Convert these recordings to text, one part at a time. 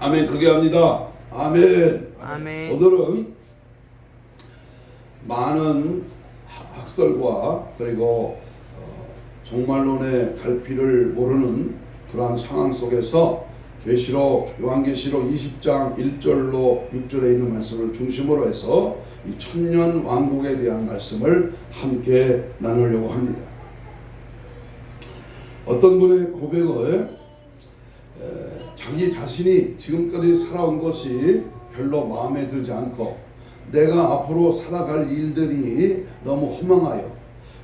아멘. 그게 합니다. 아멘. 아멘. 오늘은 많은 학설과 그리고 종말론의 갈피를 모르는 그러한 상황 속에서 요한계시록 20장 1절로 6절에 있는 말씀을 중심으로 해서 이 천년 왕국에 대한 말씀을 함께 나누려고 합니다. 어떤 분의 고백을 자기 자신이 지금까지 살아온 것이 별로 마음에 들지 않고 내가 앞으로 살아갈 일들이 너무 허망하여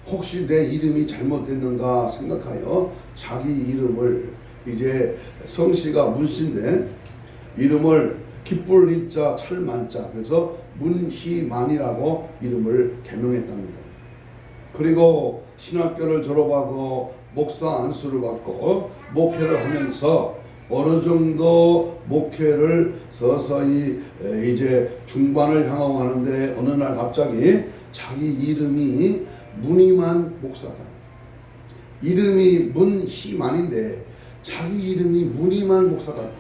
혹시 내 이름이 잘못됐는가 생각하여 자기 이름을 이제 성씨가 문씨인데 이름을 기쁠 일자 철만자 그래서 문희만이라고 이름을 개명했답니다. 그리고 신학교를 졸업하고 목사 안수를 받고 목회를 하면서 어느 정도 목회를 서서히 이제 중반을 향하고 가는데 어느 날 갑자기 자기 이름이 문희만 목사다. 이름이 문희만인데 자기 이름이 문희만 목사 같아.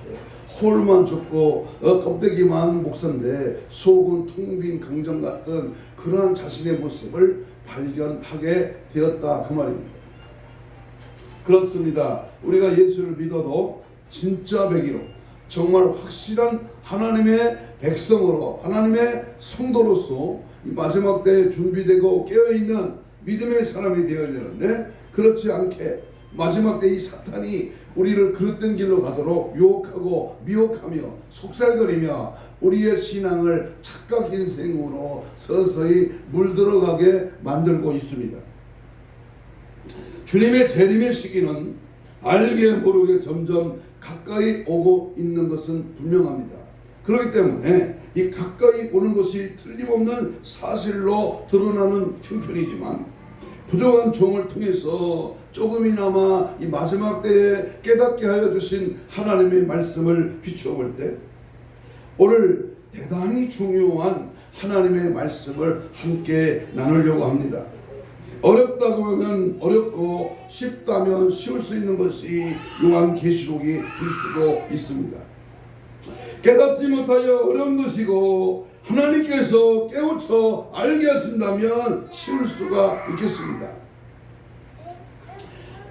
홀만 좁고 껍데기만 목사인데 속은 텅 빈 강정 같은 그러한 자신의 모습을 발견하게 되었다 그 말입니다. 그렇습니다. 우리가 예수를 믿어도 진짜 백이로 정말 확실한 하나님의 백성으로 하나님의 성도로서 마지막 때에 준비되고 깨어있는 믿음의 사람이 되어야 되는데 그렇지 않게 마지막 때 이 사탄이 우리를 그릇된 길로 가도록 유혹하고 미혹하며 속살거리며 우리의 신앙을 착각 인생으로 서서히 물들어가게 만들고 있습니다. 주님의 재림의 시기는 알게 모르게 점점 가까이 오고 있는 것은 분명합니다. 그렇기 때문에 이 가까이 오는 것이 틀림없는 사실로 드러나는 형편이지만 부족한 종을 통해서 조금이나마 이 마지막 때에 깨닫게 하여 주신 하나님의 말씀을 비추어 볼 때 오늘 대단히 중요한 하나님의 말씀을 함께 나누려고 합니다. 어렵다고 하면 어렵고 쉽다면 쉬울 수 있는 것이 요한계시록이 될 수도 있습니다. 깨닫지 못하여 어려운 것이고 하나님께서 깨우쳐 알게 하신다면 쉬울 수가 있겠습니다.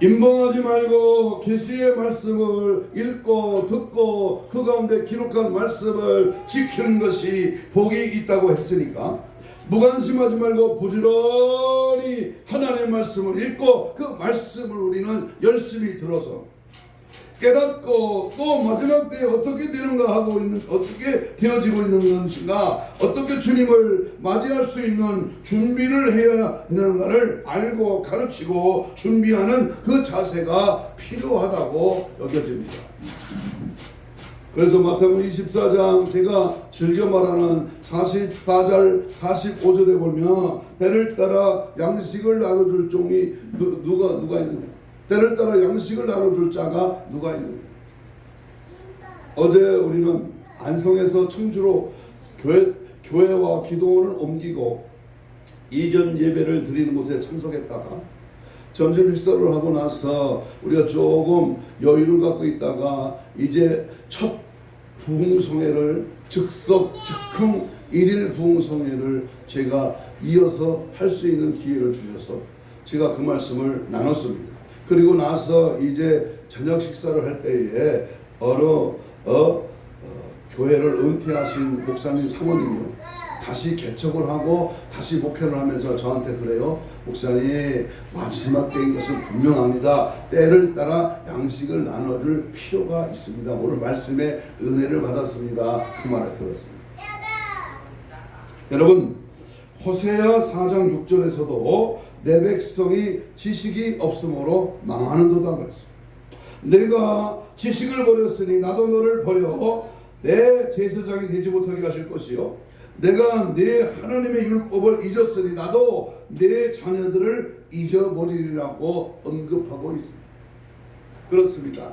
임봉하지 말고 계시의 말씀을 읽고 듣고 그 가운데 기록한 말씀을 지키는 것이 복이 있다고 했으니까 무관심하지 말고 부지런히 하나님의 말씀을 읽고 그 말씀을 우리는 열심히 들어서 깨닫고 또 마지막 때에 어떻게 되는가 하고 있는 어떻게 되어지고 있는 것인가 어떻게 주님을 맞이할 수 있는 준비를 해야 되는가를 알고 가르치고 준비하는 그 자세가 필요하다고 여겨집니다. 그래서 마태복음 24장 제가 즐겨 말하는 44절 45절에 보면 때를 따라 양식을 나눠줄 종이 누가 있느냐 때를 따라 양식을 나눠줄 자가 누가 있느냐. 어제 우리는 안성에서 청주로 교회와 기도원을 옮기고 이전 예배를 드리는 곳에 참석했다가 점심 식사를 하고 나서 우리가 조금 여유를 갖고 있다가 이제 첫 부흥성회를 즉흥 1일 부흥성회를 제가 이어서 할 수 있는 기회를 주셔서 제가 그 말씀을 나눴습니다. 그리고 나서 이제 저녁 식사를 할 때에 교회를 은퇴하신 목사님 사모님이요 다시 개척을 하고 다시 목회를 하면서 저한테 그래요. 목사님 마지막 때인 것은 분명합니다. 때를 따라 양식을 나눠줄 필요가 있습니다. 오늘 말씀에 은혜를 받았습니다. 그 말을 들었습니다. 여러분 호세아 4장 6절에서도 내 백성이 지식이 없으므로 망하는도다 그랬습니다. 내가 지식을 버렸으니 나도 너를 버려 내 제사장이 되지 못하게 하실 것이요 내가 내 하나님의 율법을 잊었으니 나도 내 자녀들을 잊어버리리라고 언급하고 있습니다. 그렇습니다.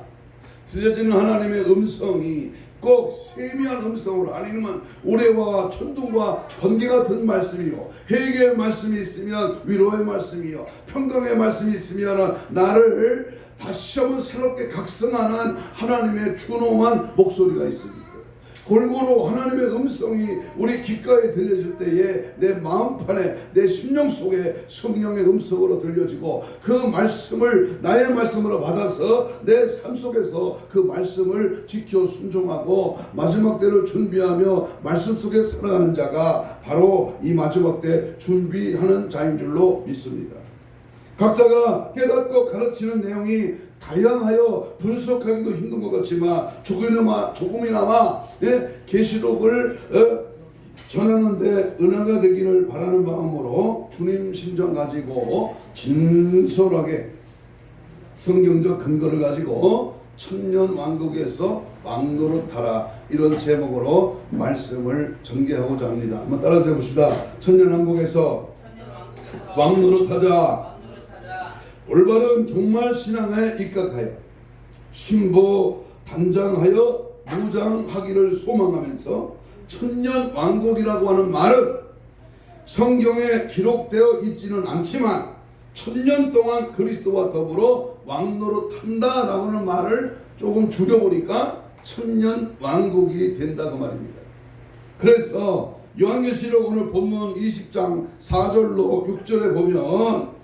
들려지는 하나님의 음성이 꼭 세미한 음성으로 아니면 우레와 천둥과 번개 같은 말씀이요 회개의 말씀이 있으면 위로의 말씀이요 평강의 말씀이 있으면 나를 다시 한번 새롭게 각성하는 하나님의 준엄한 목소리가 있습니다. 골고루 하나님의 음성이 우리 귓가에 들려질 때에 내 마음판에 내 심령 속에 성령의 음성으로 들려지고 그 말씀을 나의 말씀으로 받아서 내 삶 속에서 그 말씀을 지켜 순종하고 마지막 때를 준비하며 말씀 속에 살아가는 자가 바로 이 마지막 때 준비하는 자인 줄로 믿습니다. 각자가 깨닫고 가르치는 내용이 다양하여 분석하기도 힘든 것 같지만 조금이나마 계시록을 전하는데 은혜가 되기를 바라는 마음으로 주님 심정 가지고 진솔하게 성경적 근거를 가지고 천년 왕국에서 왕노릇하라 이런 제목으로 말씀을 전개하고자 합니다. 한번 따라서 해봅시다. 천년 왕국에서 왕노릇하자. 올바른 종말 신앙에 입각하여 신보 단장하여 무장하기를 소망하면서 천년 왕국이라고 하는 말은 성경에 기록되어 있지는 않지만 천년 동안 그리스도와 더불어 왕노릇한다라고 하는 말을 조금 줄여보니까 천년 왕국이 된다고 말입니다. 그래서 요한계시록 오늘 본문 20장 4절로 6절에 보면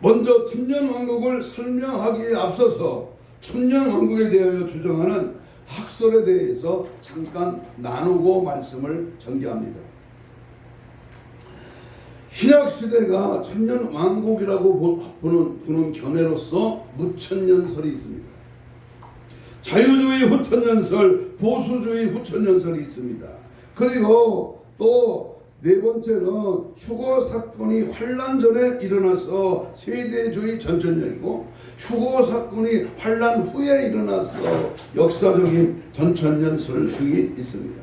먼저 천년왕국을 설명하기에 앞서서 천년왕국에 대하여 주장하는 학설에 대해서 잠깐 나누고 말씀을 전개합니다. 신약시대가 천년왕국이라고 보는 견해로서 무천년설이 있습니다. 자유주의 후천년설, 보수주의 후천년설이 있습니다. 그리고 또 네 번째는 휴거 사건이 환란 전에 일어나서 세대주의 전천년이고 휴거 사건이 환란 후에 일어나서 역사적인 전천년설 등이 있습니다.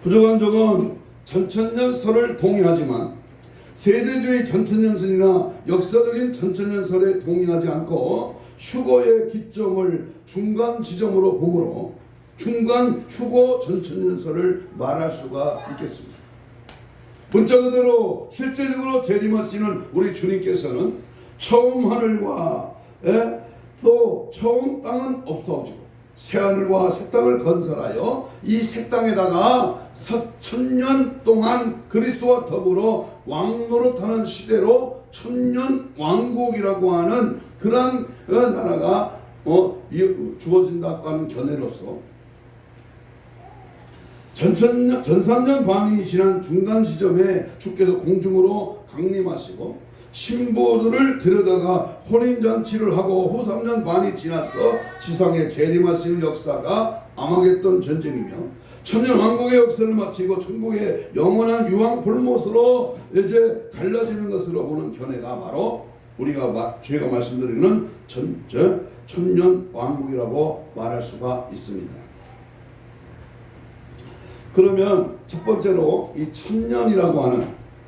부족한 적은 전천년설을 동의하지만 세대주의 전천년설이나 역사적인 전천년설에 동의하지 않고 휴거의 기점을 중간 지점으로 보므로 중간 휴거 전천년설을 말할 수가 있겠습니다. 문자 그대로 실제적으로 재림하시는 우리 주님께서는 처음 하늘과 또 처음 땅은 없어지고 새 하늘과 새 땅을 건설하여 이 새 땅에다가 4천년 동안 그리스도와 더불어 왕노릇하는 시대로 천년 왕국이라고 하는 그런 나라가 주어진다고 하는 견해로서 전삼년 반이 지난 중간 시점에 주께서 공중으로 강림하시고 신부들을 데려다가 혼인잔치를 하고 후 3년 반이 지나서 지상에 재림하시는 역사가 아마겟돈 전쟁이며 천년 왕국의 역사를 마치고 천국의 영원한 유황 불못으로 이제 갈라지는 것으로 보는 견해가 바로 저희가 말씀드리는 천년 왕국이라고 말할 수가 있습니다. 그러면 첫 번째로 이 천년이라고 하는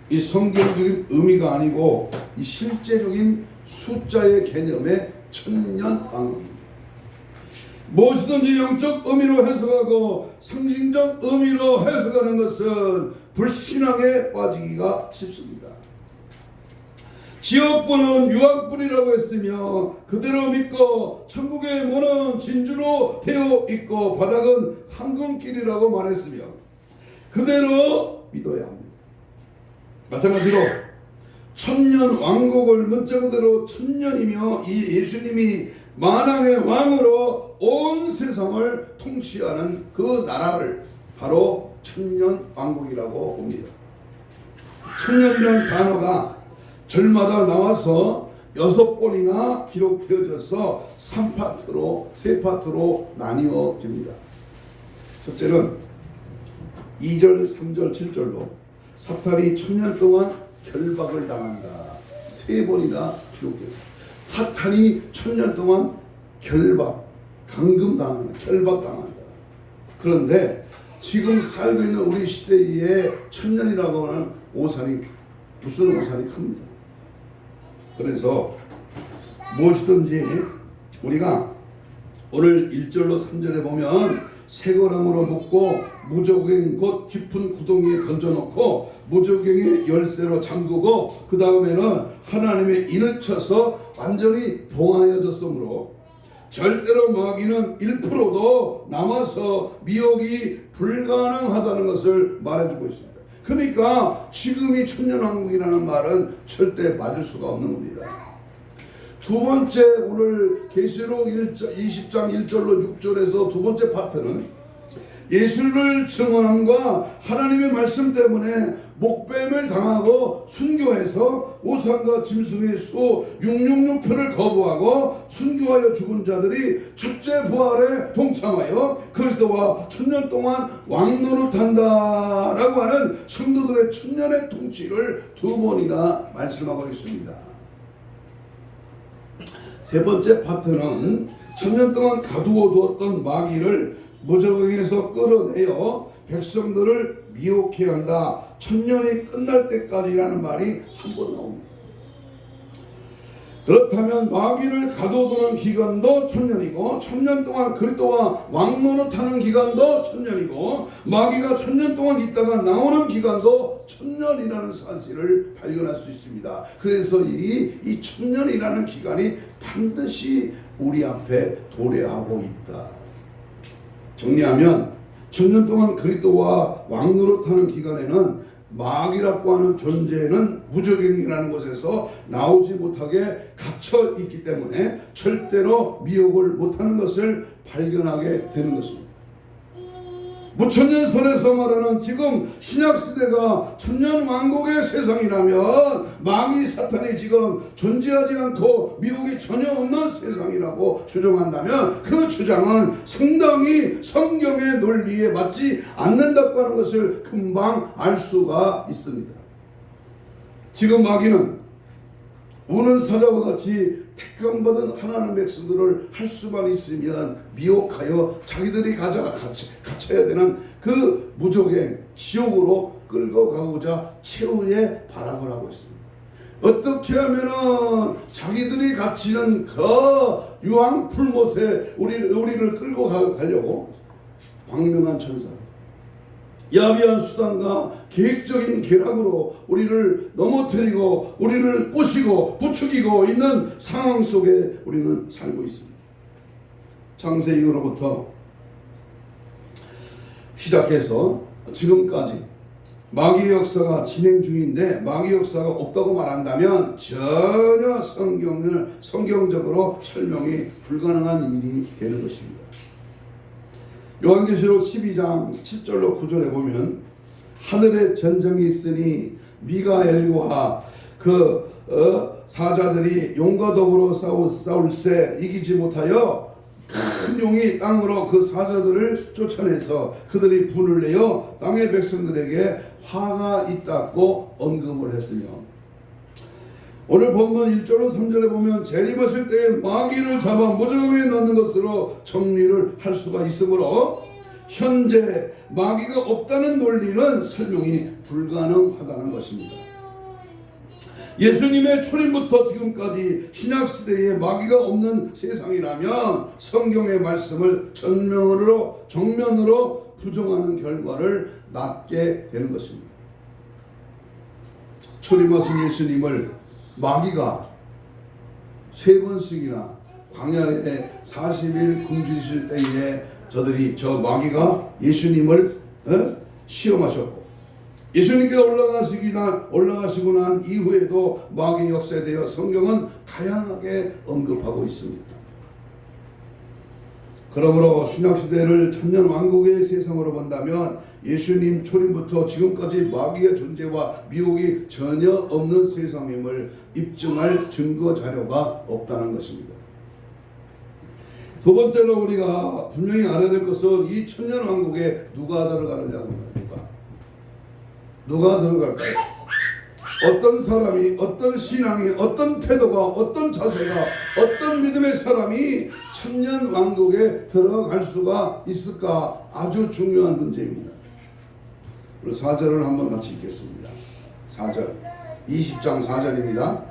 이 성경적인 의미가 아니고 이 실제적인 숫자의 개념의 천년 왕국입니다. 무엇이든지 영적 의미로 해석하고 상징적 의미로 해석하는 것은 불신앙에 빠지기가 쉽습니다. 지옥불은 유황불이라고 했으며 그대로 믿고 천국의 문은 진주로 되어 있고 바닥은 황금길이라고 말했으며 그대로 믿어야 합니다. 마찬가지로 천년 왕국을 문자 그대로 천년이며 이 예수님이 만왕의 왕으로 온 세상을 통치하는 그 나라를 바로 천년 왕국이라고 봅니다. 천년이라는 단어가 절마다 나와서 6번이나 기록되어져서 3파트로 나뉘어집니다. 첫째는 2절, 3절, 7절로 사탄이 천년 동안 결박을 당한다. 3번이나 기록됩니다. 사탄이 천년 동안 감금당한다. 결박당한다. 그런데 지금 살고 있는 우리 시대에 천년이라고 하는 오산이 무슨 오산이 큽니다. 그래서 무엇이든지 우리가 오늘 1절로 3절에 보면 쇠고랑으로 묶고 무저갱 곧 깊은 구덩이에 던져놓고 무저갱의 열쇠로 잠그고 그 다음에는 하나님의 인을 쳐서 완전히 봉하여졌으므로 절대로 마귀는 1%도 남아서 미혹이 불가능하다는 것을 말해주고 있습니다. 그러니까 지금이 천년왕국이라는 말은 절대 맞을 수가 없는 겁니다. 두 번째, 오늘 계시록 20장 1절로 6절에서 두 번째 파트는 예수를 증언함과 하나님의 말씀 때문에 목뱀을 당하고 순교해서 우상과 짐승의 수 666표를 거부하고 순교하여 죽은 자들이 첫째 부활에 동참하여 그리스도와 천년 동안 왕노릇한다라고 하는 성도들의 천년의 통치를 두 번이나 말씀하고 있습니다. 세 번째 파트는 천년 동안 가두어 두었던 마귀를 무저강에서 끌어내어 백성들을 미혹해 한다. 천년이 끝날 때까지라는 말이 한 번 나옵니다. 그렇다면 마귀를 가둬두는 기간도 천년이고 천년 동안 그리스도와 왕노릇하는 기간도 천년이고 마귀가 천년 동안 있다가 나오는 기간도 천년이라는 사실을 발견할 수 있습니다. 그래서 이 천년이라는 기간이 반드시 우리 앞에 도래하고 있다. 정리하면 천년 동안 그리스도와 왕노릇하는 기간에는 마귀라고 하는 존재는 무저갱이라는 곳에서 나오지 못하게 갇혀 있기 때문에 절대로 미혹을 못하는 것을 발견하게 되는 것입니다. 무천년설에서 말하는 지금 신약시대가 천년왕국의 세상이라면 마귀 사탄이 지금 존재하지 않고 미혹이 전혀 없는 세상이라고 주장한다면 그 주장은 상당히 성경의 논리에 맞지 않는다고 하는 것을 금방 알 수가 있습니다. 지금 마귀는 우는 사자와 같이 택감받은 하나님의 백성들을 할 수만 있으면 미혹하여 자기들이 갇혀야 되는 그 무적의 지옥으로 끌고 가고자 최후의 바람을 하고 있습니다. 어떻게 하면은 자기들이 갇히는 그 유황풀못에 우리를 끌고 가려고 광명한 천사, 야비한 수단과 계획적인 계략으로 우리를 넘어뜨리고 우리를 꼬시고 부추기고 있는 상황 속에 우리는 살고 있습니다. 창세 이후로부터 시작해서 지금까지 마귀의 역사가 진행 중인데 마귀 역사가 없다고 말한다면 전혀 성경적으로 설명이 불가능한 일이 되는 것입니다. 요한계시록 12장 7절로 9절에 보면 하늘에 전쟁이 있으니 미가엘과 그 사자들이 용과 더불어 싸울세 이기지 못하여 큰 용이 땅으로 그 사자들을 쫓아내서 그들이 분을 내어 땅의 백성들에게 화가 있다고 언급을 했으며 오늘 본문 1절로 3절에 보면 재림하실 때에 마귀를 잡아 무저강에 넣는 것으로 정리를 할 수가 있으므로 현재 마귀가 없다는 논리는 설명이 불가능하다는 것입니다. 예수님의 초림부터 지금까지 신약시대에 마귀가 없는 세상이라면 성경의 말씀을 정면으로 부정하는 결과를 낳게 되는 것입니다. 초림하신 예수님을 마귀가 3번씩이나 광야에 40일 굶주리실 때에 저 마귀가 예수님을 시험하셨고 예수님께서 올라가시고 난 이후에도 마귀의 역사에 대해 성경은 다양하게 언급하고 있습니다. 그러므로 신약시대를 천년왕국의 세상으로 본다면 예수님 초림부터 지금까지 마귀의 존재와 미혹이 전혀 없는 세상임을 입증할 증거 자료가 없다는 것입니다. 두 번째로 우리가 분명히 알아야 될 것은 이 천년왕국에 누가 들어가느냐고 합니까? 누가 들어갈까요? 어떤 사람이, 어떤 신앙이, 어떤 태도가, 어떤 자세가, 어떤 믿음의 사람이 천년왕국에 들어갈 수가 있을까? 아주 중요한 문제입니다. 4절을 한번 같이 읽겠습니다. 4절 20장 4절입니다.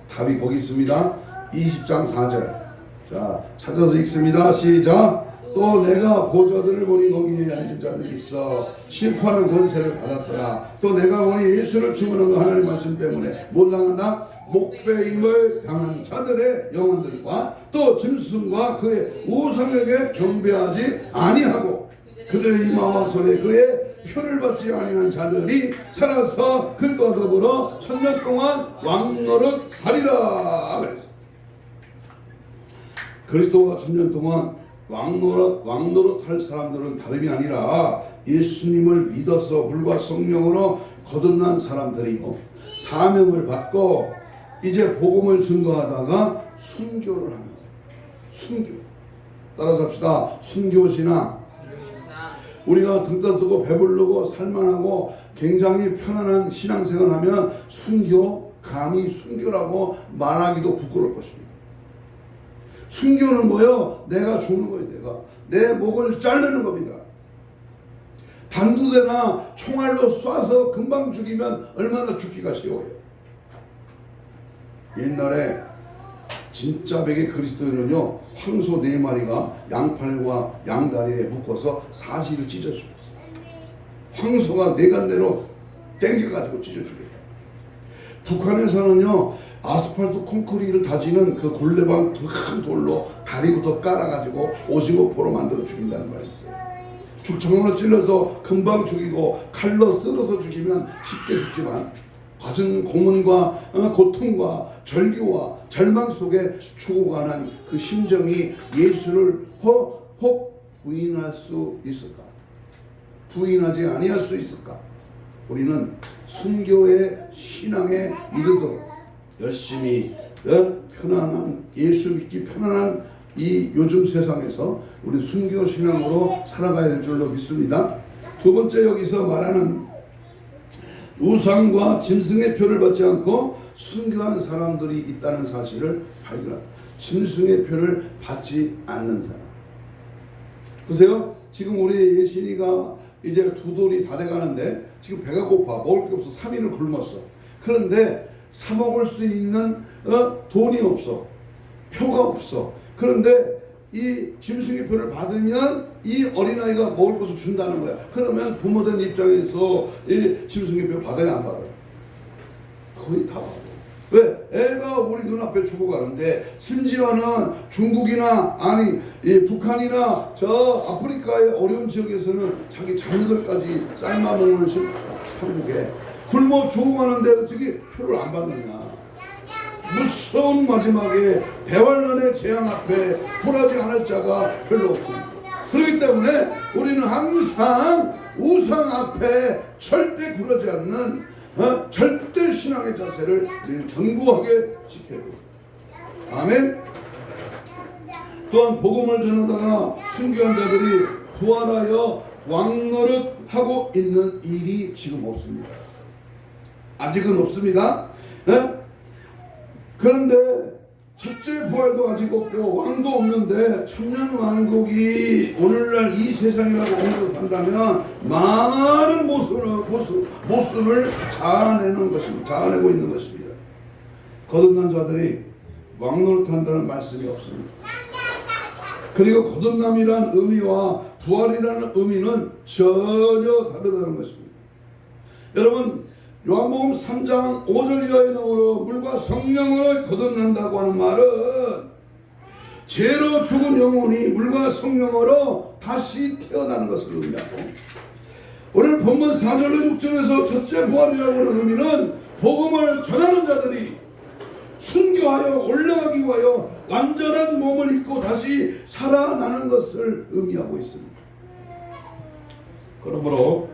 답이 거기 있습니다. 20장 4절 자 찾아서 읽습니다. 시작. 또 내가 보좌들을 보니 거기에 앉은 자들이 있어 심판의 권세를 받았더라. 또 내가 보니 예수를 증언한 그 하나님 말씀 때문에 못 당한다. 목배임을 당한 자들의 영혼들과 또 짐승과 그의 우상에게 경배하지 아니하고 그들의 이마와 손에 그의 표를 받지 아니한 자들이 살아서 그들과 더불어 천년 동안 왕노릇하리라 그랬어. 그리스도가 천년 동안 왕노릇할 사람들은 다름이 아니라 예수님을 믿어서 물과 성령으로 거듭난 사람들이고 사명을 받고 이제 복음을 증거하다가 순교를 합니다. 순교. 따라서 합시다. 순교신앙. 우리가 등 떠쓰고 배부르고 살만하고 굉장히 편안한 신앙생활을 하면 순교, 감히 순교라고 말하기도 부끄러울 것입니다. 순교는 뭐예요? 내가 죽는 거예요. 내 목을 자르는 겁니다. 단두대나 총알로 쏴서 금방 죽이면 얼마나 죽기가 쉬워요. 옛날에 진짜 백의 그리스도인은요, 황소 4마리가 양팔과 양다리에 묶어서 사시를 찢어 죽었어요. 황소가 내간대로 땡겨가지고 찢어 죽여요. 북한에서는요, 아스팔트 콘크리트를 다지는 그 굴레방 큰 돌로 다리부터 깔아가지고 오징어 포로 만들어 죽인다는 말이 있어요. 죽청으로 찔러서 금방 죽이고 칼로 썰어서 죽이면 쉽게 죽지만 갖은 고문과 고통과 절규와 절망 속에 죽어가는 그 심정이 예수를 혹 부인할 수 있을까? 부인하지 아니할 수 있을까? 우리는 순교의 신앙에 이르도록 열심히 편안한 예수 믿기 편안한 이 요즘 세상에서 우리 순교 신앙으로 살아가야 될 줄로 믿습니다. 두 번째 여기서 말하는 우상과 짐승의 표를 받지 않고 순교하는 사람들이 있다는 사실을 발견합니다. 짐승의 표를 받지 않는 사람. 보세요. 지금 우리 예신이가 이제 2돌이 다 돼가는데 지금 배가 고파. 먹을 게 없어. 3일을 굶었어. 그런데 사 먹을 수 있는 돈이 없어. 표가 없어. 그런데 이 짐승의 표를 받으면 이 어린아이가 먹을 것을 준다는 거야. 그러면 부모된 입장에서 이 짐승의 표 받아야 안 받아요? 거의 다 받아요. 왜? 애가 우리 눈앞에 죽어가는데 심지어는 중국이나 아니 북한이나 저 아프리카의 어려운 지역에서는 자기 자녀들까지 삶아먹는 한국에 굶어 죽어가는데 어떻게 표를 안 받느냐. 무서운 마지막에 대환란의 재앙 앞에 굴하지 않을 자가 별로 없습니다. 그렇기 때문에 우리는 항상 우상 앞에 절대 굴하지 않는 절대 신앙의 자세를 우리는 견고하게 지켜야 됩니다. 아멘. 또한 복음을 전하다가 순교한 자들이 부활하여 왕노릇하고 있는 일이 지금 없습니다. 아직은 없습니다. 그런데 첫째 부활도 아직 없고 왕도 없는데 천년왕국이 오늘날 이 세상이라고 언급한다면 많은 모순을 자아내고 있는 것입니다. 거듭난 자들이 왕노릇한다는 말씀이 없습니다. 그리고 거듭남이란 의미와 부활이라는 의미는 전혀 다르다는 것입니다. 여러분, 요한복음 3장 5절 이하에 나오는 물과 성령으로 거듭난다고 하는 말은 죄로 죽은 영혼이 물과 성령으로 다시 태어나는 것을 의미하고, 오늘 본문 4절로 6절에서 첫째 부활이라고 하는 의미는 복음을 전하는 자들이 순교하여 올라가기 위하여 완전한 몸을 입고 다시 살아나는 것을 의미하고 있습니다. 그러므로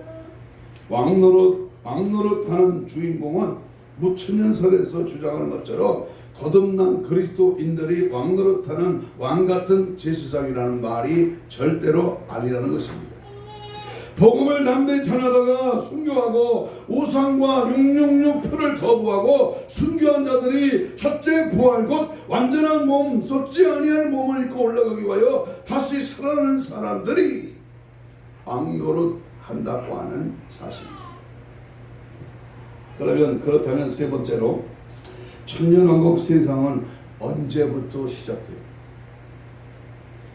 왕노릇하는 주인공은 무천년설에서 주장하는 것처럼 거듭난 그리스도인들이 왕노릇하는 왕같은 제사장이라는 말이 절대로 아니라는 것입니다. 복음을 담대히 전하다가 순교하고 우상과 666표를 거부하고 순교한 자들이 첫째 부활 곧 완전한 몸, 쏟지 아니할 몸을 입고 올라가기 위하여 다시 살아나는 사람들이 왕노릇한다고 하는 사실입니다. 그렇다면 세 번째로 천년왕국 세상은 언제부터 시작돼요?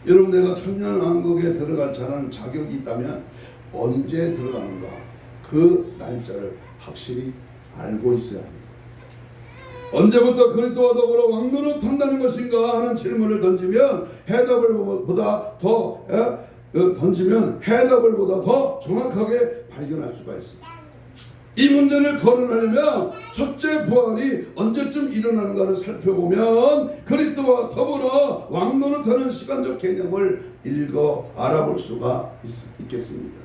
여러분, 내가 천년왕국에 들어갈 자격이 있다면 언제 들어가는가? 그 날짜를 확실히 알고 있어야 합니다. 언제부터 그리스도와 더불어 왕노릇 한다는 것인가 하는 질문을 던지면 해답을 보다 더 정확하게 발견할 수가 있습니다. 이 문제를 거론하려면 첫째 부활이 언제쯤 일어나는가를 살펴보면 그리스도와 더불어 왕노릇하는 시간적 개념을 알아볼 수가 있겠습니다.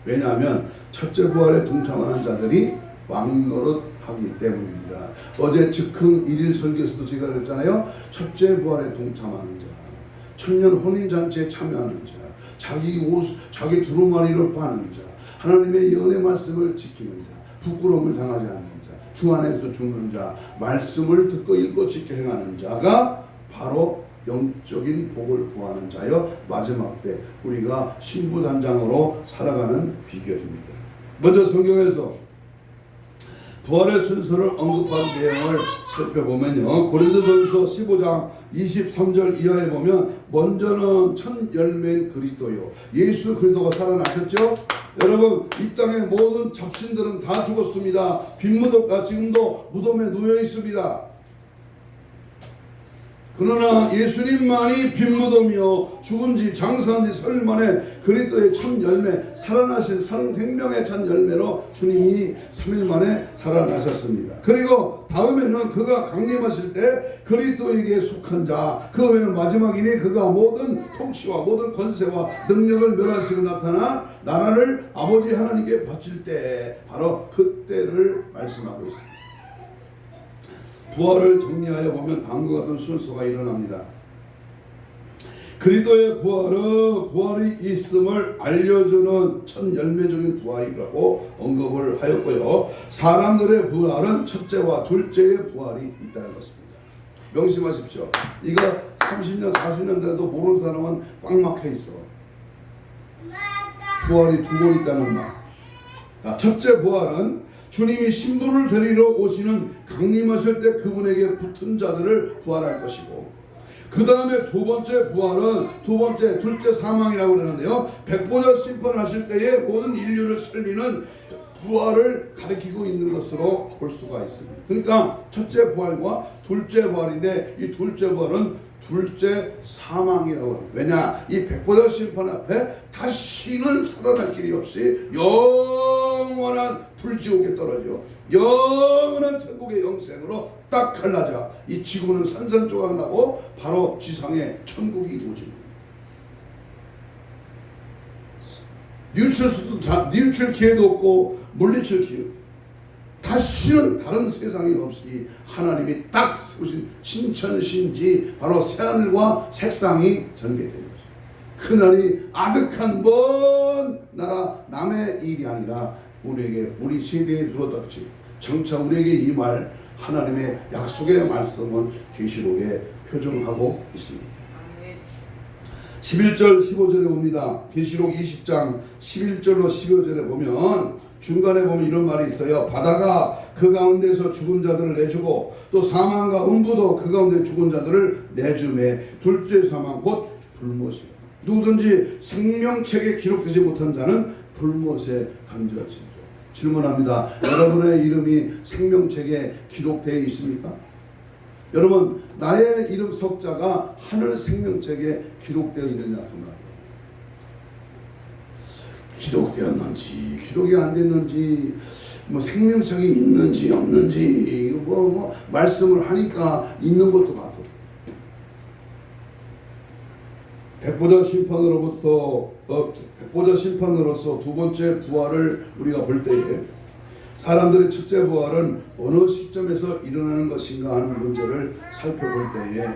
왜냐하면 첫째 부활에 동참하는 자들이 왕노릇하기 때문입니다. 어제 즉흥 1일 설교에서도 제가 그랬잖아요. 첫째 부활에 동참하는 자, 천년 혼인잔치에 참여하는 자, 자기 두루마리를 파는 자, 하나님의 연의 말씀을 지키는 자, 부끄러움을 당하지 않는 자, 주 안에서 죽는 자, 말씀을 듣고 읽고 지켜 행하는 자가 바로 영적인 복을 구하는 자여 마지막 때 우리가 신부단장으로 살아가는 비결입니다. 먼저 성경에서 부활의 순서를 언급한 내용을 살펴보면요, 고린도전서 15장 23절 이하에 보면 먼저는 첫 열매인 그리스도요, 예수 그리스도가 살아나셨죠. 여러분, 이 땅의 모든 잡신들은 다 죽었습니다. 빈무덤과 지금도 무덤에 누워 있습니다. 그러나 예수님만이 빈무덤이요 죽은 지 장사한 지 3일 만에 그리스도의 첫 열매, 살아나신 생명의 첫 열매로 주님이 3일 만에 살아나셨습니다. 그리고 다음에는 그가 강림하실 때 그리스도에게 속한 자, 그 외에는 마지막이니 그가 모든 통치와 모든 권세와 능력을 멸하시고 나타나 나라를 아버지 하나님께 바칠 때, 바로 그때를 말씀하고 있습니다. 부활을 정리하여 보면 다음과 같은 순서가 일어납니다. 그리스도의 부활은 부활이 있음을 알려주는 첫 열매적인 부활이라고 언급을 하였고요, 사람들의 부활은 첫째와 둘째의 부활이 있다는 것입니다. 명심하십시오. 이거 30년 40년 돼도 모르는 사람은 꽉 막혀 있어. 부활이 두 번 있다는 말. 첫째 부활은 주님이 신부를 데리러 오시는 강림하실 때 그분에게 붙은 자들을 부활할 것이고, 그 다음에 두 번째 부활은 둘째 사망이라고 그러는데요, 백보자 심판하실 때에 모든 인류를 살리는 부활을 가리키고 있는 것으로 볼 수가 있습니다. 그러니까 첫째 부활과 둘째 부활인데, 이 둘째 부활은 둘째 사망이라고 합니다. 왜냐, 이 백보자 심판 앞에 다시는 살아날 길이 없이 영원한 불지옥에 떨어져 영원한 천국의 영생으로 딱 갈라져 이 지구는 산산조각 나고 바로 지상에 천국이 이루어집니다. 뉘우칠 기회도 없고 물리칠 기회, 다시는 다른 세상이 없이 하나님이 딱 세우신 신천신지 바로 새하늘과 새 땅이 전개되는 것입니다. 그날이 아득한 먼 나라 남의 일이 아니라 우리 세대에 들어닥치 정차 우리에게 임할 하나님의 약속의 말씀은 계시록에 표정하고 있습니다. 11절 15절에 봅니다. 계시록 20장 11절로 15절에 보면 중간에 보면 이런 말이 있어요. 바다가 그 가운데서 죽은 자들을 내주고 또 사망과 음부도 그 가운데 죽은 자들을 내주매 둘째 사망 곧 불못이라. 누구든지 생명책에 기록되지 못한 자는 불못에 던져지죠. 질문합니다. 여러분의 이름이 생명책에 기록되어 있습니까? 여러분, 나의 이름 석자가 하늘 생명책에 기록되어 있느냐 그 말이에요. 기록되었는지 기록이 안 됐는지, 뭐 생명책이 있는지 없는지 뭐 말씀을 하니까 있는 것도 같고, 백보자 심판으로서 두 번째 부활을 우리가 볼 때에 사람들의 첫째 부활은 어느 시점에서 일어나는 것인가 하는 문제를 살펴볼 때에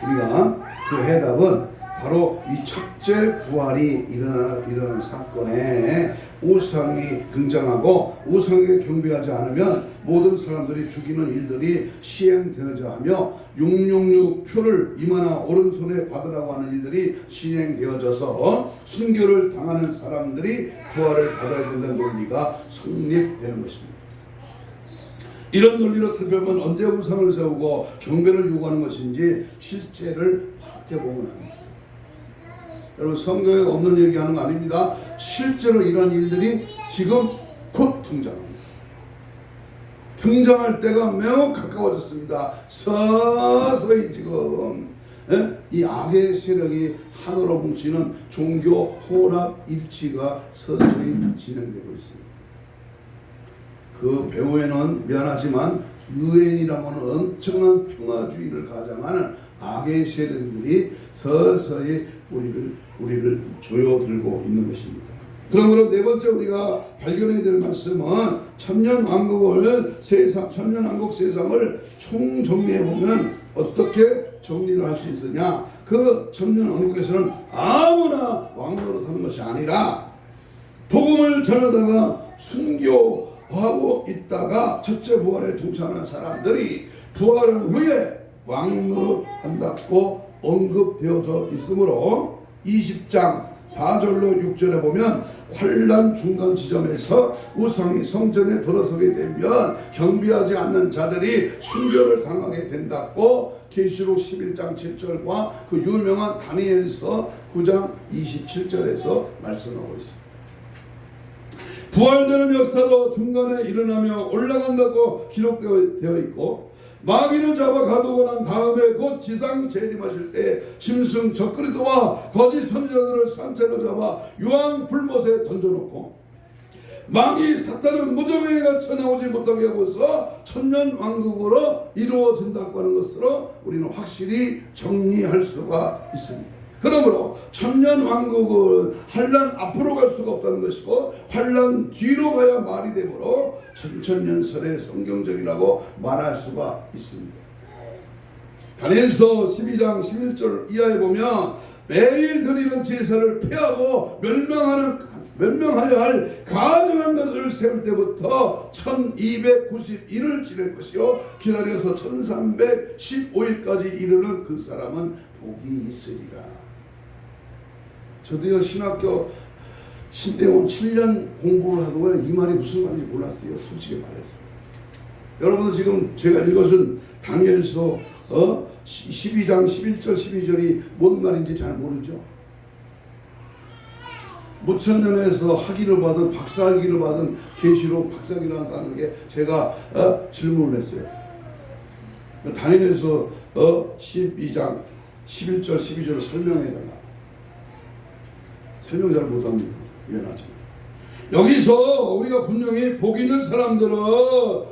우리가 그 해답은 바로 이 첫째 부활이 일어난 사건에 우상이 등장하고 우상에게 경배하지 않으면 모든 사람들이 죽이는 일들이 시행되어져 하며 666 표를 이마나 오른손에 받으라고 하는 일들이 시행되어져서 순교를 당하는 사람들이 부활을 받아야 된다는 논리가 성립되는 것입니다. 이런 논리로 살펴보면 언제 우상을 세우고 경배를 요구하는 것인지 실제를 파악해보면 합니다. 여러분, 성경에 없는 얘기하는 거 아닙니다. 실제로 이런 일들이 지금 곧 등장합니다. 등장할 때가 매우 가까워졌습니다. 서서히 지금 이 악의 세력이 하나로 뭉치는 종교 혼합 일치가 서서히 진행되고 있습니다. 그 배후에는 미안하지만 유엔이라는 엄청난 평화주의를 가장하는 악의 세력들이 서서히 우리를 조여들고 있는 것입니다. 그러므로 네 번째 우리가 발견해야 될 말씀은 천년왕국 세상을 총정리해 보면 어떻게 정리를 할 수 있으냐. 그 천년왕국에서는 아무나 왕노릇 하는 것이 아니라 복음을 전하다가 순교하고 있다가 첫째 부활에 동참하는 사람들이 부활한 후에 왕노릇 한다고 언급되어져 있으므로 20장 4절로 6절에 보면 환난 중간 지점에서 우상이 성전에 들어서게 되면 경비하지 않는 자들이 순교를 당하게 된다고 계시록 11장 7절과 그 유명한 다니엘서 9장 27절에서 말씀하고 있습니다. 부활되는 역사도 중간에 일어나며 올라간다고 기록되어 있고 마귀를 잡아 가두고 난 다음에 곧 지상 재림하실 때 짐승 적그리스도와 거짓 선지자들을 산채로 잡아 유황 불못에 던져놓고 마귀 사탄은 무정에 갇혀 나오지 못하게 하고서 천년왕국으로 이루어진다고 하는 것으로 우리는 확실히 정리할 수가 있습니다. 그러므로 천년왕국은 환난 앞으로 갈 수가 없다는 것이고 환난 뒤로 가야 말이 되므로 천천년설의 성경적이라고 말할 수가 있습니다. 다니엘서 12장 11절 이하에 보면 매일 드리는 제사를 폐하고 멸명하여 할 가증한 것을 세울 때부터 1291을 지낼 것이요 기다려서 1315일까지 이르는 그 사람은 복이 있으리라. 저도요 신학교 신대원 7년 공부를 하고 이 말이 무슨 말인지 몰랐어요. 솔직히 말해서. 여러분들 지금 제가 읽어준 다니엘서 12장 11절 12절이 뭔 말인지 잘 모르죠. 무천년에서 학위를 받은 박사학위를 받은 계시록 박사학위라는 게 제가 질문을 했어요. 다니엘서 12장 11절 12절을 설명해달라. 설명 잘 못합니다. 미안하지만 여기서 우리가 분명히 복 있는 사람들은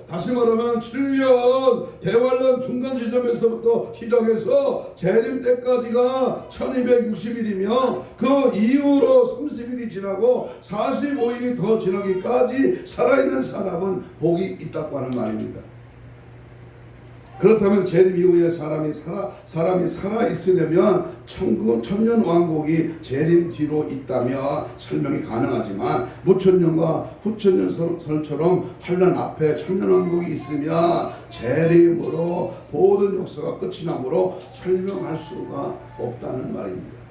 다시 말하면 7년 대환란 중간 지점에서부터 시작해서 재림 때까지가 1260일이며 그 이후로 30일이 지나고 45일이 더 지나기까지 살아있는 사람은 복이 있다고 하는 말입니다. 그렇다면 재림 이후에 사람이 살아 있으려면 천년왕국이 재림 뒤로 있다며 설명이 가능하지만 무천년과 후천년설처럼 환난 앞에 천년왕국이 있으면 재림으로 모든 역사가 끝이 나므로 설명할 수가 없다는 말입니다.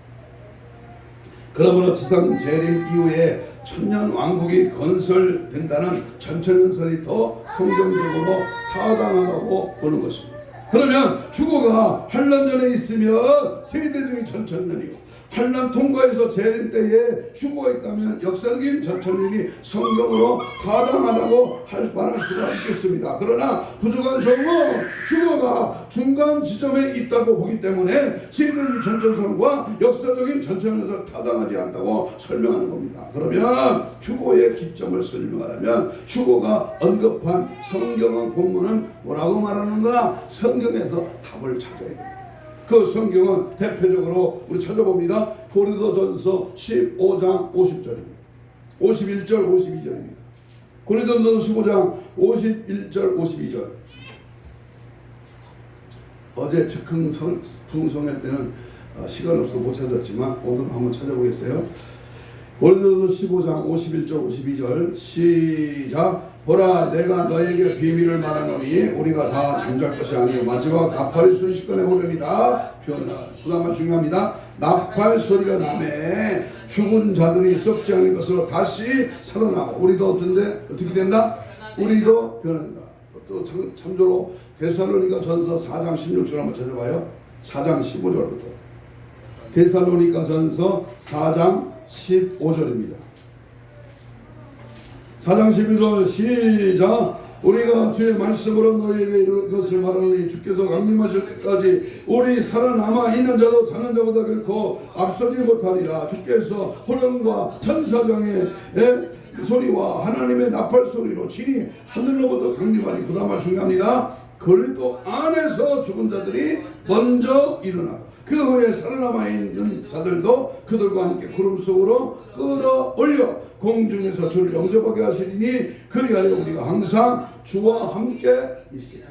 그러므로 지상 재림 이후에 천년왕국이 건설된다는 천천년설이 더 성경적으로 타당하다고 보는 것입니다. 그러면 휴거가 환난 전에 있으면 세대 중에 천천년이고 환난 통과해서 재림 때에 휴거가 있다면 역사적인 천천년이 성경으로 타당하다고 말할 수가 있겠습니다. 그러나 부족한 점은 휴거가 중간 지점에 있다고 보기 때문에 세대적인 천천선과 역사적인 천천년을 타당하지 않다고 설명하는 겁니다. 그러면 휴거의 기점을 설명하려면 휴거가 언급한 성경의 본문은 뭐라고 말하는가? 성경에서 답을 찾아야 됩니다. 그 성경은 대표적으로 우리 찾아봅니다. 고린도전서 15장 50절입니다. 51절 52절입니다. 고린도전서 15장 51절 52절. 어제 즉흥 풍성할 때는 시간 없어서 못 찾았지만 오늘 한번 찾아보겠어요. 고린도전서 15장 51절 52절 시작. 보라 내가 너에게 비밀을 말하노니 우리가 다 잠잘 것이 아니요 마지막 나팔이 순식간에 오려니다. 그 다음은 중요합니다. 나팔 소리가 나매 죽은 자들이 썩지 않을 것으로 다시 살아나고 우리도 어떻게 된다? 우리도 변한다. 또 참조로 데살로니가 전서 4장 16절 한번 찾아봐요. 4장 15절부터 데살로니가 전서 4장 15절입니다. 4장 11절 시작. 우리가 주의 말씀으로 너희에게 이런 것을 말하니 주께서 강림하실 때까지 우리 살아남아 있는 자도 자는 자보다 결코 앞서지 못하리라. 주께서 호령과 천사장의 소리와 하나님의 나팔 소리로 친히 하늘로부터 강림하니 그 다음 말 중요합니다. 그리스도 안에서 죽은 자들이 먼저 일어나고 그 후에 살아남아 있는 자들도 그들과 함께 구름 속으로 끌어올려 공중에서 주를 영접하게 하시리니 그리하여 우리가 항상 주와 함께 있으리라.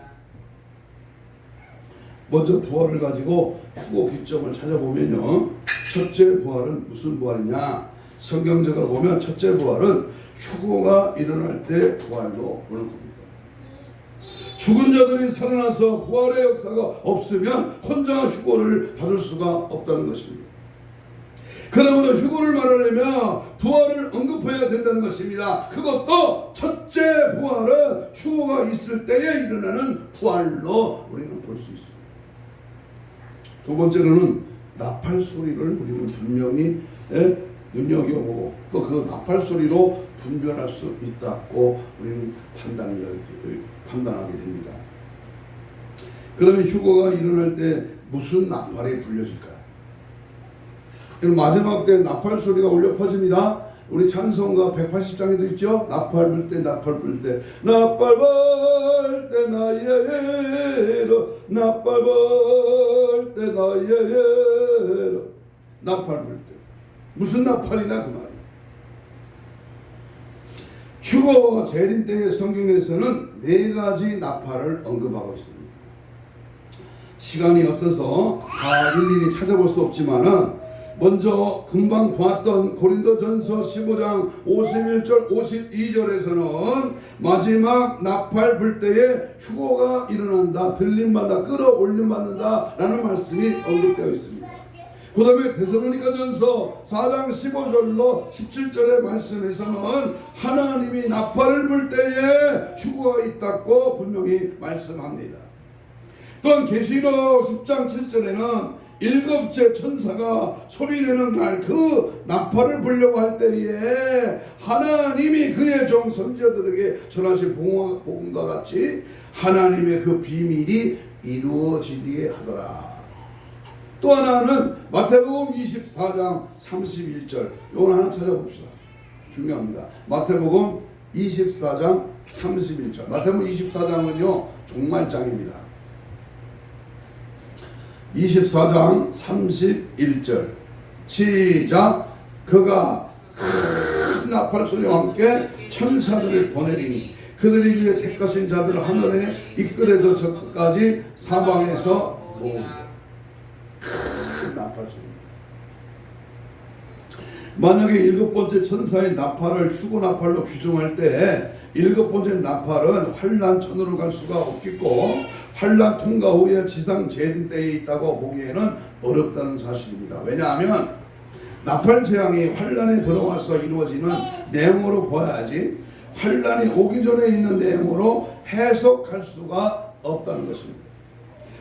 먼저 부활을 가지고 휴거 기점을 찾아보면요, 첫째 부활은 무슨 부활이냐? 성경적으로 보면 첫째 부활은 휴거가 일어날 때 부활로 보는 겁니다. 죽은 자들이 살아나서 부활의 역사가 없으면 혼자 휴거를 받을 수가 없다는 것입니다. 그러므로 휴거를 말하려면 부활을 언급해야 된다는 것입니다. 그것도 첫째 부활은 휴거가 있을 때에 일어나는 부활로 우리는 볼 수 있습니다. 두 번째로는 나팔 소리를 우리는 분명히 눈여겨보고 또 그 나팔 소리로 분별할 수 있다고 우리는 판단하게 됩니다. 그러면 휴거가 일어날 때 무슨 나팔이 불려질까요? 마지막 때 나팔 소리가 울려 퍼집니다. 우리 찬송가 180장에도 있죠. 나팔 불 때 나팔 불 때 나팔 불 때 나예로 나팔 불 때 나예로 나팔 불 때 무슨 나팔이나 그 말이에요. 휴거와 재림 때의 성경에서는 4가지 나팔을 언급하고 있습니다. 시간이 없어서 다 일일이 찾아볼 수 없지만은 먼저 금방 봤던 고린도전서 15장 51절 52절에서는 마지막 나팔 불 때에 휴거가 일어난다, 들림받아 끌어올림받는다 라는 말씀이 언급되어 있습니다. 그 다음에 데살로니가전서 4장 15절로 17절의 말씀에서는 하나님이 나팔을 불 때에 휴거가 있다고 분명히 말씀합니다. 또한 계시록 10장 7절에는 7째 천사가 소리내는 날 그 나팔을 불려고 할 때에 하나님이 그의 종 선지자들에게 전하신 복음과 같이 하나님의 그 비밀이 이루어지게 하더라. 또 하나는 마태복음 24장 31절, 이걸 하나 찾아봅시다. 중요합니다. 마태복음 24장 31절. 마태복음 24장은요 종말장입니다. 24장 31절 시작. 그가 큰 나팔 소리와 함께 천사들을 보내리니 그들이 그의 택하신 자들을 하늘에 이끌어서 저 끝까지 사방에서 모으리라. 큰 나팔 소리. 만약에 7번째 천사의 나팔을 휴거 나팔로 규정할 때 7번째 나팔은 환란천으로 갈 수가 없겠고 환란 통과 후에 지상 재림 때에 있다고 보기에는 어렵다는 사실입니다. 왜냐하면 나팔 재앙이 환란에 들어와서 이루어지는 내용으로 봐야지 환란이 오기 전에 있는 내용으로 해석할 수가 없다는 것입니다.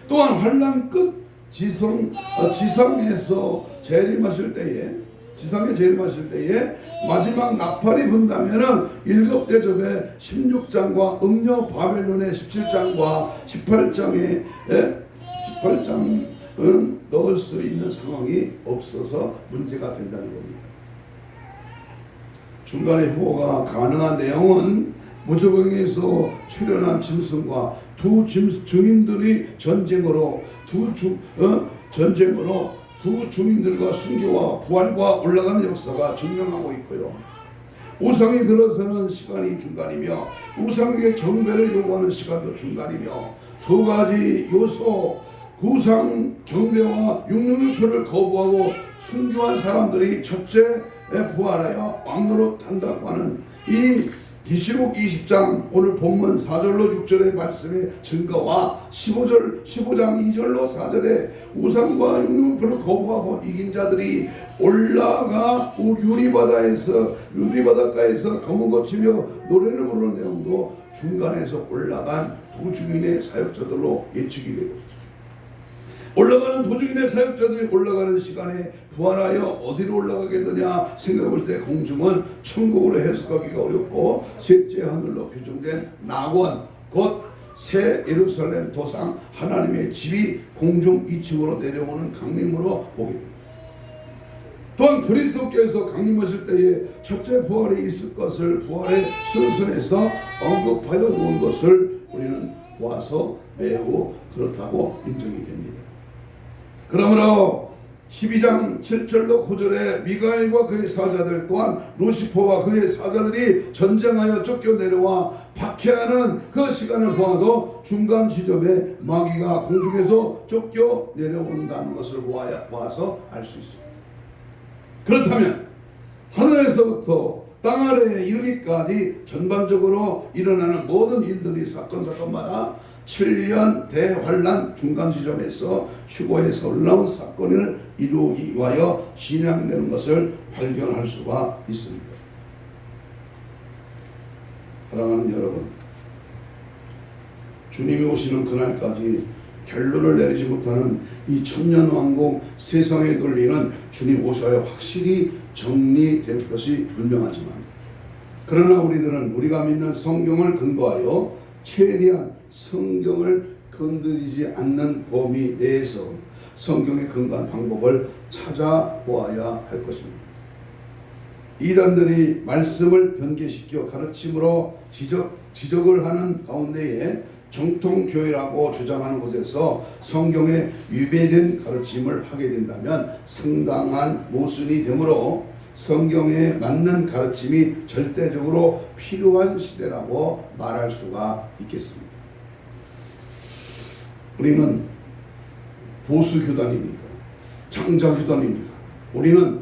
또한 환란 끝 지상에서 재림하실 때에 지상에 재림하실 때에 마지막 나팔이 분다면은 7대접의 16장과 음녀 바벨론의 17장과 18장에 18장은 넣을 수 있는 상황이 없어서 문제가 된다는 겁니다. 중간에 휴거가 가능한 내용은 무저병에서 출현한 짐승과 두 증인들이 전쟁으로 두 주민들과 순교와 부활과 올라가는 역사가 증명하고 있고요. 우상이 들어서는 시간이 중간이며 우상에게 경배를 요구하는 시간도 중간이며 두 가지 요소 우상 경배와 육륜표를 거부하고 순교한 사람들이 첫째에 부활하여 왕노릇 한다고 하는 이 계시록 20장 오늘 본문 4절로 6절의 말씀의 증거와 15장 2절로 4절에 우상과 육륜표를 거부하고 이긴 자들이 올라가 유리바닷가에서 검은고 치며 노래를 부르는 내용도 중간에서 올라간 두 주인의 사역자들로 예측이 되고 올라가는 도중인의 사역자들이 올라가는 시간에 부활하여 어디로 올라가겠느냐 생각해 볼 때 공중은 천국으로 해석하기가 어렵고 셋째 하늘로 규정된 낙원 곧 새 예루살렘 도상 하나님의 집이 공중 2층으로 내려오는 강림으로 보게 됩니다. 또한 그리스도께서 강림하실 때에 첫째 부활이 있을 것을 부활의 순순에서 언급하여 놓은 것을 우리는 보아서 매우 그렇다고 인정이 됩니다. 그러므로 12장 7절로 9절에 미가엘과 그의 사자들 또한 루시퍼와 그의 사자들이 전쟁하여 쫓겨내려와 박해하는 그 시간을 보아도 중간 지점에 마귀가 공중에서 쫓겨내려온다는 것을 보아서 알 수 있습니다. 그렇다면 하늘에서부터 땅 아래에 이르기까지 전반적으로 일어나는 모든 일들이 사건마다 7년 대환란 중간 지점에서 휴거에서 올라온 사건을 이루기 위하여 진행되는 것을 발견할 수가 있습니다. 사랑하는 여러분, 주님이 오시는 그날까지 결론을 내리지 못하는 이 천년왕국 세상의 논리는 주님 오셔야 확실히 정리될 것이 분명하지만, 그러나 우리들은 우리가 믿는 성경을 근거하여 최대한 성경을 건드리지 않는 범위 내에서 성경에 근거한 방법을 찾아보아야 할 것입니다. 이단들이 말씀을 변개시켜 가르침으로 지적을 하는 가운데에 정통교회라고 주장하는 곳에서 성경에 위배된 가르침을 하게 된다면 상당한 모순이 되므로 성경에 맞는 가르침이 절대적으로 필요한 시대라고 말할 수가 있겠습니다. 우리는 보수교단입니다. 장자교단입니다. 우리는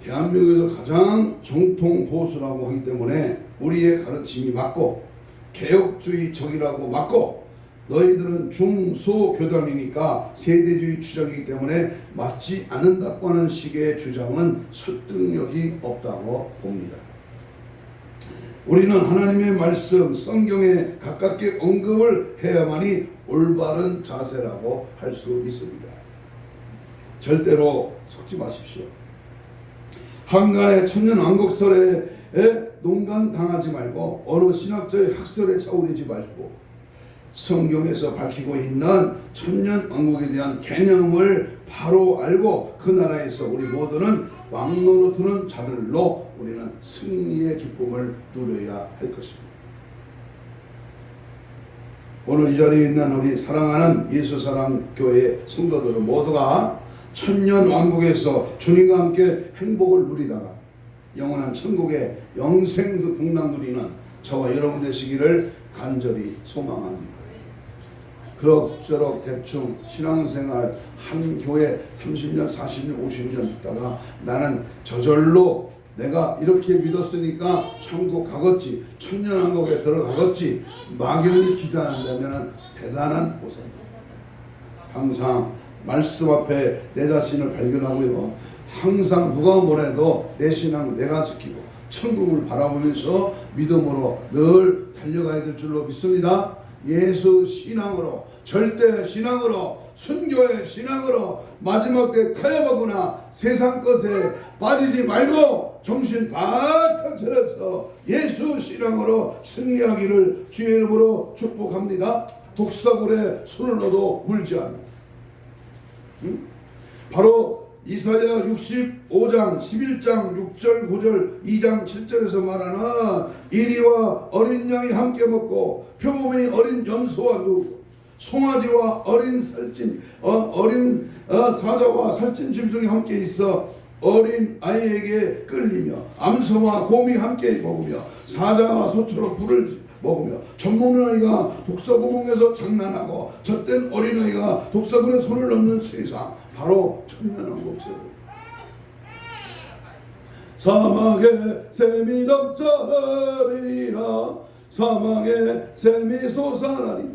대한민국에서 가장 정통 보수라고 하기 때문에 우리의 가르침이 맞고 개혁주의적이라고 맞고, 너희들은 중소교단이니까 세대주의 주장이기 때문에 맞지 않는다고 하는 식의 주장은 설득력이 없다고 봅니다. 우리는 하나님의 말씀 성경에 가깝게 언급을 해야만이 올바른 자세라고 할 수 있습니다. 절대로 속지 마십시오. 한간의 천년왕국설에 농간당하지 말고 어느 신학자의 학설에 착오되지 말고 성경에서 밝히고 있는 천년왕국에 대한 개념을 바로 알고 그 나라에서 우리 모두는 왕노릇하는 자들로 우리는 승리의 기쁨을 누려야 할 것입니다. 오늘 이 자리에 있는 우리 사랑하는 예수사랑교회 성도들은 모두가 천년왕국에서 주님과 함께 행복을 누리다가 영원한 천국의 영생 풍랑 누리는 저와 여러분 되시기를 간절히 소망합니다. 그럭저럭 대충 신앙생활 한 교회 30년, 40년, 50년 있다가 나는 저절로 내가 이렇게 믿었으니까 천국 가겠지, 천년왕국에 들어가겠지 막연히 기대한다면 대단한 고생입니다. 항상 말씀 앞에 내 자신을 발견하고요, 항상 누가 뭐래도 내 신앙 내가 지키고 천국을 바라보면서 믿음으로 늘 달려가야 될 줄로 믿습니다. 예수 신앙으로, 절대 신앙으로, 순교의 신앙으로 마지막 때 타협하거나 세상 것에 빠지지 말고 정신 바짝 차려서 예수 신앙으로 승리하기를 주의 이름으로 축복합니다. 독사굴에 손을 넣어도 물지 않아. 바로 이사야 65장 11장 6절 9절 2장 7절에서 말하는 이리와 어린 양이 함께 먹고 표범이 어린 염소와 누우고 송아지와 어린 살찐 어린 사자와 살찐 짐승이 함께 있어 어린 아이에게 끌리며 암소와 곰이 함께 먹으며 사자와 소처럼 불을 먹으며 젖먹는 독사구멍에서 장난하고 젖된 어린아이가 독사굴에 손을 넣는 세상, 바로 천년왕국이죠. 사막에 샘이 넘쳐나리라, 사막에 샘이 솟아나리.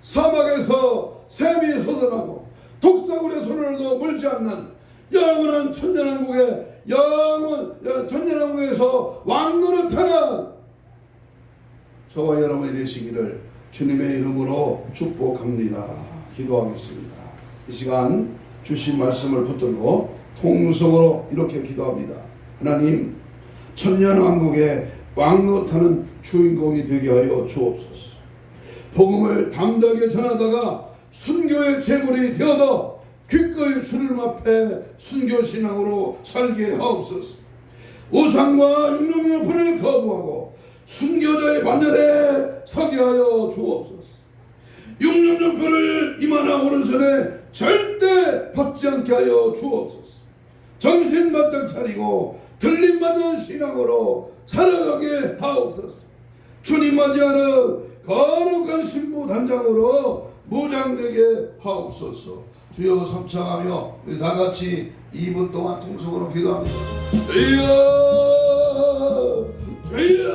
사막에서 샘이 솟아나고 독사굴에 손을 넣어 물지 않는 영원한 천년왕국의 천년왕국에서 왕노릇하는 저와 여러분이 되시기를 주님의 이름으로 축복합니다. 기도하겠습니다. 이 시간 주신 말씀을 붙들고 통성으로 이렇게 기도합니다. 하나님, 천년왕국의 왕노릇하는 주인공이 되게 하여 주옵소서. 복음을 담대하게 전하다가 순교의 제물이 되어도 기꺼이 주님 앞에 순교신앙으로 살게 하옵소서. 우상과 육룡의 불을 거부하고 순교자의 반열에 서게 하여 주옵소서. 육룡의 불을 이만한 오른손에 절대 받지 않게 하여 주옵소서. 정신 바짝 차리고 들림받는 신앙으로 살아가게 하옵소서. 주님 맞이하는 거룩한 신부 단장으로 무장되게 하옵소서. 주여 삼창하며 우리 다같이 2분 동안 통성으로 기도합니다. 주여 주여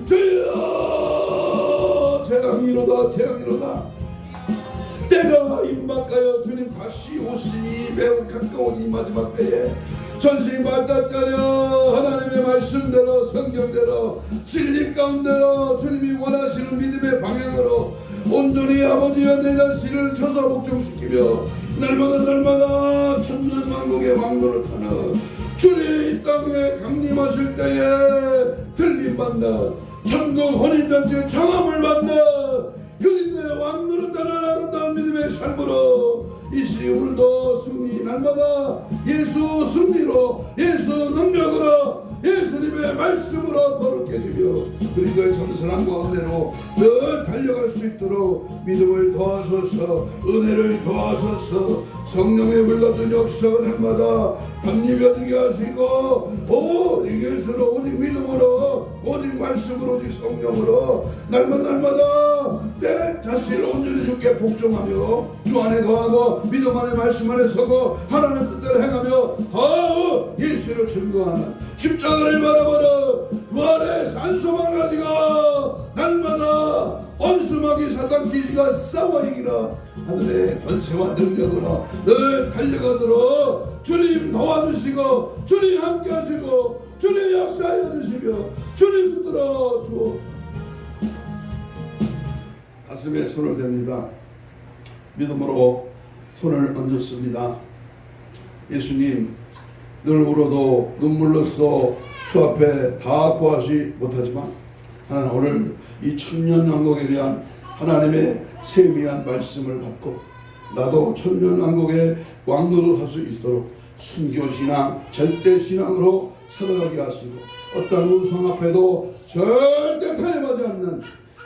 주여, 재앙이로다 재앙이로다. 때가 임박하여 주님 다시 오시니 매우 가까운 이 마지막 때에 전신 발짝 짜려 하나님의 말씀대로 성경대로 진리 가운데로 주님이 원하시는 믿음의 방향으로 온전히 아버지와 내 자신을 조사 복종시키며 날마다 천년왕국의 왕노릇하는 주님 이 땅에 강림하실 때에 들림받는 천국 혼인잔치의 장함을 받는 그리스도의 왕노릇하는 아름다운 믿음의 삶으로 이 시기 오늘도 승리, 날마다 예수 승리로, 예수 능력으로, 예수님의 말씀으로 거룩해지며 그리스도의 전선한 가운데로 늘 달려갈 수 있도록 믿음을 더하소서, 은혜를 더하소서. 성령의 불렀던 역사가 날마다 담임여지게 하시고 오직 예수로, 오직 믿음으로, 오직 말씀으로, 오직 성령으로 날마다 내 자신을 온전히 주께 복종하며 주 안에 거하고 믿음 안에 말씀 안에 서고 하나님의 뜻대로 행하며 더 예수를 증거하는 십자가를 바라보는 그 안에 산소만 가지고 날마다 원수마귀 사단 기지가 싸워 이기라 하늘의 권세와 능력으로 늘 달려가도록 주님 도와주시고 주님 함께 하시고 주님 역사하여 주시며 주님 붙들어 주옵소서. 가슴에 손을 댑니다. 믿음으로 손을 얹었습니다. 예수님, 늘 울어도 눈물로써 주 앞에 다 구하지 못하지만 하나님 오늘 이 천년왕국에 대한 하나님의 세미한 말씀을 받고 나도 천년왕국의 왕노릇 할 수 있도록 순교신앙, 절대신앙으로 살아가게 하시고 어떤 우상 앞에도 절대 타협하지 않는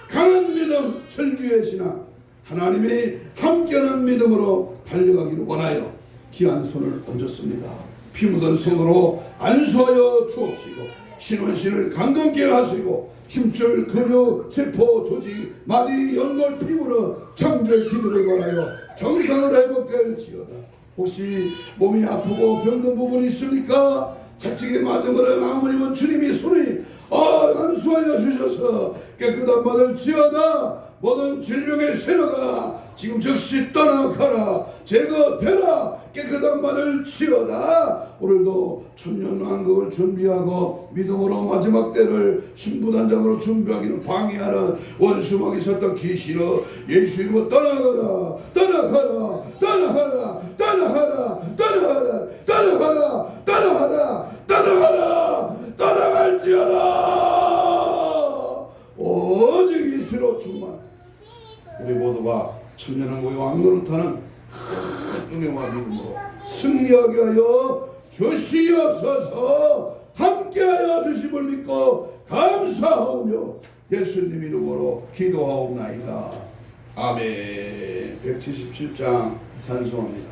강한 믿음, 철기의 신앙, 하나님이 함께하는 믿음으로 달려가기를 원하여 귀한 손을 얹었습니다. 피 묻은 손으로 안수하여 주옵시고 신원신을 강건케 하시고 힘줄, 근육, 세포, 조직, 마디, 연골, 피부는 창조의 기도를 원하여 정상을 회복될지어다. 혹시 몸이 아프고 병든 부분이 있습니까? 자칫에 맞은 거는 아무리면 주님이 손이 안수하여 주셔서 깨끗한 받을지어다. 모든 질병의 세력아 지금 즉시 떠나가라. 제거되라. 깨끗한 받을 지어다. 오늘도 천년왕국을 준비하고 믿음으로 마지막 때를 신부단장으로 준비하기를 방해하는 원수마귀 섰던 귀신을 예수 이름으로 떠나가라. 떠나가라. 떠나가라. 떠나가라. 떠나가라. 떠나가라. 떠나가라. 떠나가라. 떠나갈지어다. 오직 예수로 충만. 우리 모두가 천년왕국의 왕노릇하는 큰 은혜와 믿음으로 승리하게 하여 주시옵소서. 함께하여 주심을 믿고 감사하오며 예수님 이름으로 기도하옵나이다. 아멘. 177장 찬송합니다.